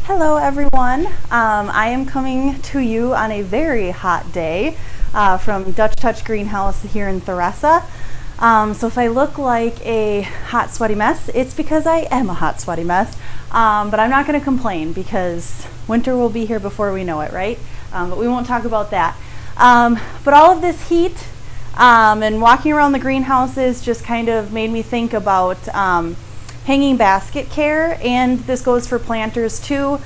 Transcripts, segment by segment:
Hello everyone. I am coming to you on a very hot day from Dutch Touch Greenhouse here in Thressa. So if I look like a hot sweaty mess, it's because I am a hot sweaty mess. But I'm not going to complain because winter will be here before we know it, right? But we won't talk about that. But all of this heat and walking around the greenhouses just kind of made me think about hanging basket care, and this goes for planters too.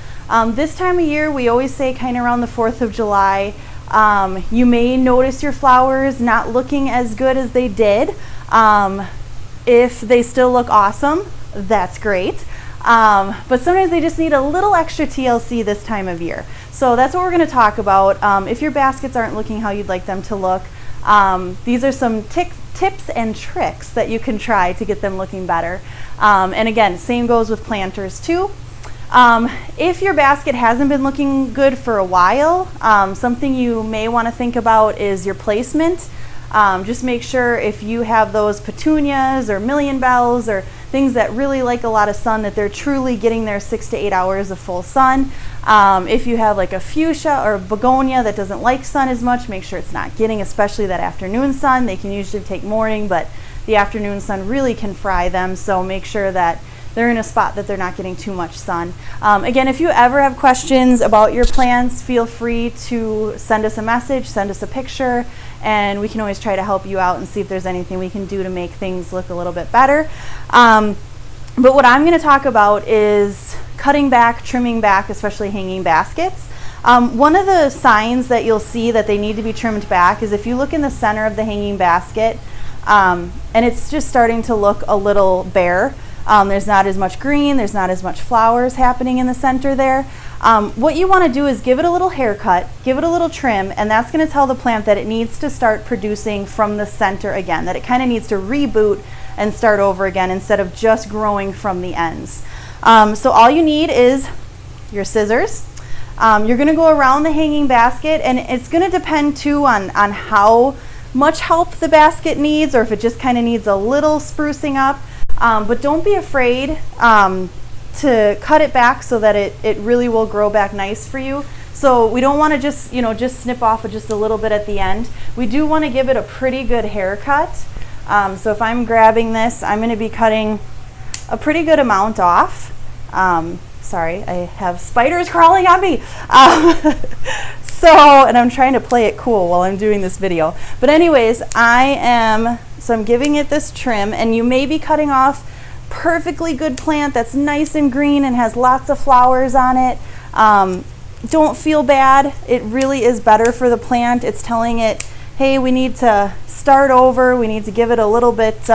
This time of year, we always say kind of around the 4th of July, you may notice your flowers not looking as good as they did. If they still look awesome, that's great. But sometimes they just need a little extra TLC this time of year. So that's what we're going to talk about. If your baskets aren't looking how you'd like them to look, these are some tips and tricks that you can try to get them looking better. And again, same goes with planters too. If your basket hasn't been looking good for a while, something you may want to think about is your placement. Just make sure if you have those petunias or million bells or things that really like a lot of sun, that they're truly getting their 6 to 8 hours of full sun. If you have like a fuchsia or a begonia that doesn't like sun as much, make sure it's not getting especially that afternoon sun. They can usually take morning, but the afternoon sun really can fry them, so make sure that they're in a spot that they're not getting too much sun. Again, if you ever have questions about your plants, feel free to send us a message, send us a picture, and we can always try to help you out and see if there's anything we can do to make things look a little bit better. But what I'm going to talk about is cutting back, trimming back, especially hanging baskets. One of the signs that you'll see that they need to be trimmed back is if you look in the center of the hanging basket, and it's just starting to look a little bare. There's not as much green, there's not as much flowers happening in the center there. What you want to do is give it a little haircut, give it a little trim, and that's going to tell the plant that it needs to start producing from the center again, that it kind of needs to reboot and start over again instead of just growing from the ends. So all you need is your scissors. You're going to go around the hanging basket, and it's going to depend too on how much help the basket needs, or if it just kind of needs a little sprucing up. But don't be afraid to cut it back so that it really will grow back nice for you. So we don't want to just snip off just a little bit at the end. We do want to give it a pretty good haircut. So if I'm grabbing this, I'm going to be cutting a pretty good amount off. Sorry, I have spiders crawling on me. And I'm trying to play it cool while I'm doing this video. But anyways, I'm giving it this trim, and you may be cutting off perfectly good plant that's nice and green and has lots of flowers on it. Don't feel bad. It really is better for the plant. It's telling it, hey, we need to start over. We need to give it a little bit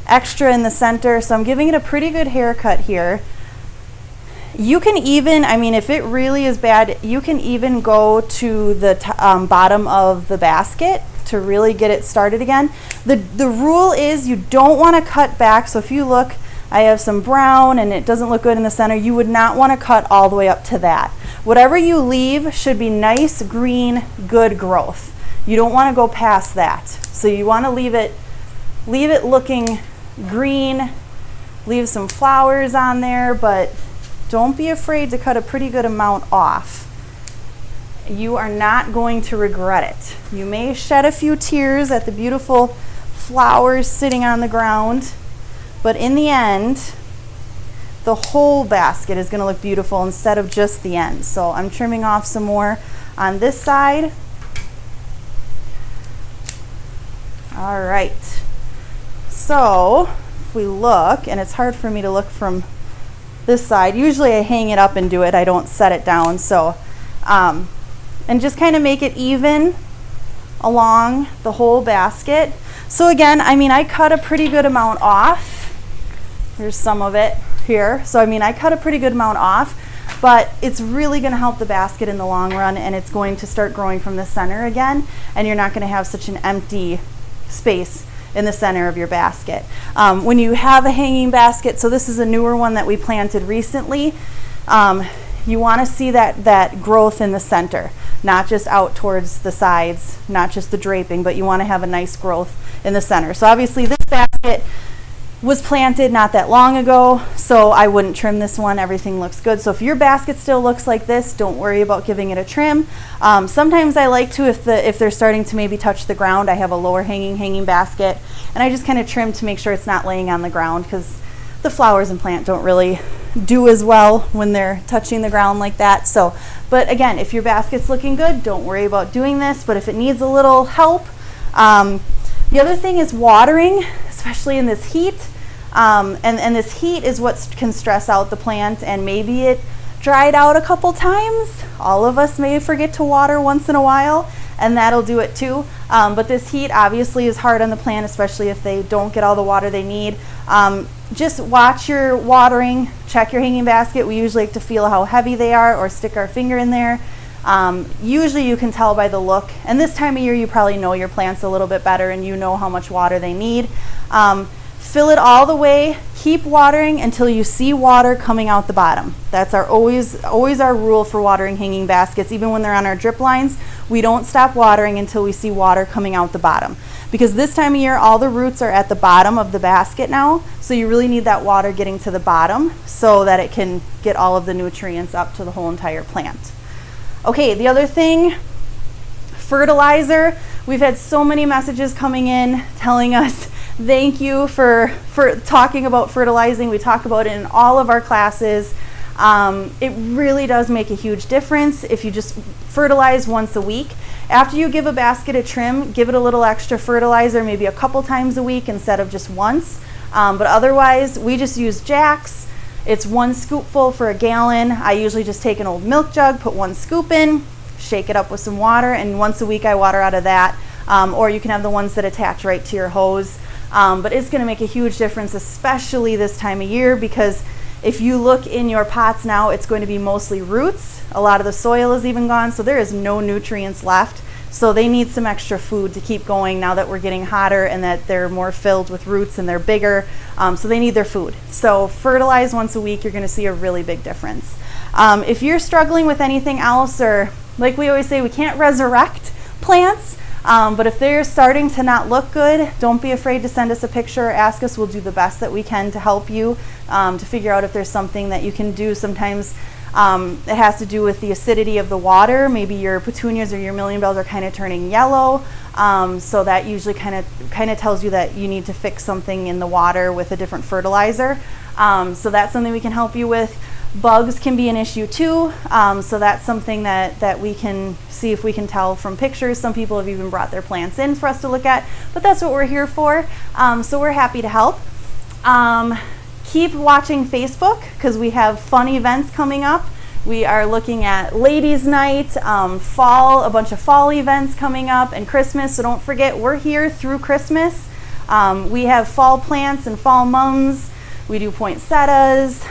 extra in the center. So I'm giving it a pretty good haircut here. You can even, if it really is bad, you can even go to the bottom of the basket to really get it started again. The rule is you don't want to cut back. So if you look, I have some brown and it doesn't look good in the center. You would not want to cut all the way up to that. Whatever you leave should be nice, green, good growth. You don't want to go past that. So you want to leave it looking green, leave some flowers on there, but don't be afraid to cut a pretty good amount off. You are not going to regret it. You may shed a few tears at the beautiful flowers sitting on the ground, but in the end, the whole basket is going to look beautiful instead of just the ends. So I'm trimming off some more on this side. All right. So if we look, and it's hard for me to look from this side. Usually I hang it up and do it. I don't set it down. So, and just kind of make it even along the whole basket. So again, I cut a pretty good amount off. There's some of it here. So I cut a pretty good amount off, but it's really going to help the basket in the long run, and it's going to start growing from the center again, and you're not going to have such an empty space in the center of your basket. When you have a hanging basket, so this is a newer one that we planted recently, you want to see that growth in the center, not just out towards the sides, not just the draping, but you want to have a nice growth in the center. So obviously this basket was planted not that long ago, so I wouldn't trim this one. Everything looks good. So if your basket still looks like this, don't worry about giving it a trim. Sometimes I like to, if they're starting to maybe touch the ground, I have a lower hanging basket, and I just kind of trim to make sure it's not laying on the ground, because the flowers and plant don't really do as well when they're touching the ground like that. So, but again, if your basket's looking good, don't worry about doing this. But if it needs a little help, the other thing is watering, especially in this heat. And this heat is what can stress out the plant, and maybe it dried out a couple times. All of us may forget to water once in a while, and that'll do it too. But this heat obviously is hard on the plant, especially if they don't get all the water they need. Just watch your watering, check your hanging basket. We usually like to feel how heavy they are or stick our finger in there. Usually you can tell by the look, and this time of year you probably know your plants a little bit better and you know how much water they need. Fill it all the way, keep watering until you see water coming out the bottom. That's always our rule for watering hanging baskets. Even when they're on our drip lines, we don't stop watering until we see water coming out the bottom. Because this time of year, all the roots are at the bottom of the basket now, so you really need that water getting to the bottom so that it can get all of the nutrients up to the whole entire plant. Okay, the other thing, fertilizer. We've had so many messages coming in telling us thank you for talking about fertilizing. We talk about it in all of our classes. It really does make a huge difference if you just fertilize once a week. After you give a basket a trim, give it a little extra fertilizer, maybe a couple times a week instead of just once. But otherwise, we just use Jax. It's 1 scoopful for a gallon. I usually just take an old milk jug, put 1 scoop in, shake it up with some water, and once a week I water out of that. Or you can have the ones that attach right to your hose. But it's going to make a huge difference, especially this time of year, because if you look in your pots now, it's going to be mostly roots. A lot of the soil is even gone, so there is no nutrients left. So they need some extra food to keep going now that we're getting hotter and that they're more filled with roots and they're bigger. So they need their food. So fertilize once a week, you're going to see a really big difference. If you're struggling with anything else, or like we always say, we can't resurrect plants, but if they're starting to not look good, don't be afraid to send us a picture or ask us. We'll do the best that we can to help you to figure out if there's something that you can do. Sometimes it has to do with the acidity of the water. Maybe your petunias or your million bells are kind of turning yellow, so that usually kind of tells you that you need to fix something in the water with a different fertilizer. So that's something we can help you with. Bugs can be an issue too, so that's something that we can see if we can tell from pictures. Some people have even brought their plants in for us to look at, but that's what we're here for. So we're happy to help. Keep watching Facebook, because we have fun events coming up. We are looking at Ladies' Night, fall, a bunch of fall events coming up, and Christmas. So don't forget, we're here through Christmas. We have fall plants and fall mums. We do poinsettias.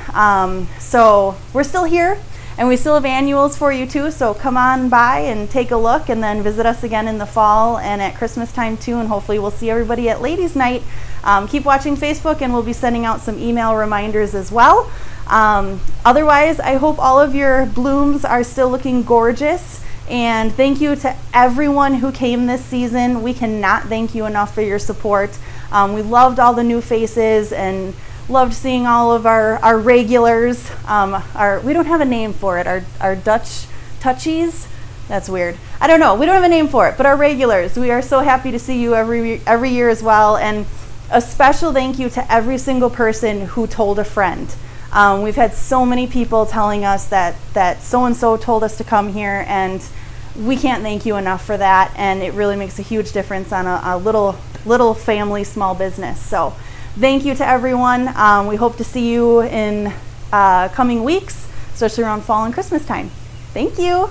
So we're still here, and we still have annuals for you too. So come on by and take a look, and then visit us again in the fall and at Christmas time too. And hopefully we'll see everybody at Ladies' Night. Keep watching Facebook, and we'll be sending out some email reminders as well. Otherwise, I hope all of your blooms are still looking gorgeous. And thank you to everyone who came this season. We cannot thank you enough for your support. We loved all the new faces and loved seeing all of our regulars. We don't have a name for it. Our Dutch touchies. That's weird. I don't know. We don't have a name for it, but our regulars. We are so happy to see you every year as well. And a special thank you to every single person who told a friend. We've had so many people telling us that so-and-so told us to come here, and we can't thank you enough for that. And it really makes a huge difference on a little family, small business. So thank you to everyone. We hope to see you in coming weeks, especially around fall and Christmas time. Thank you.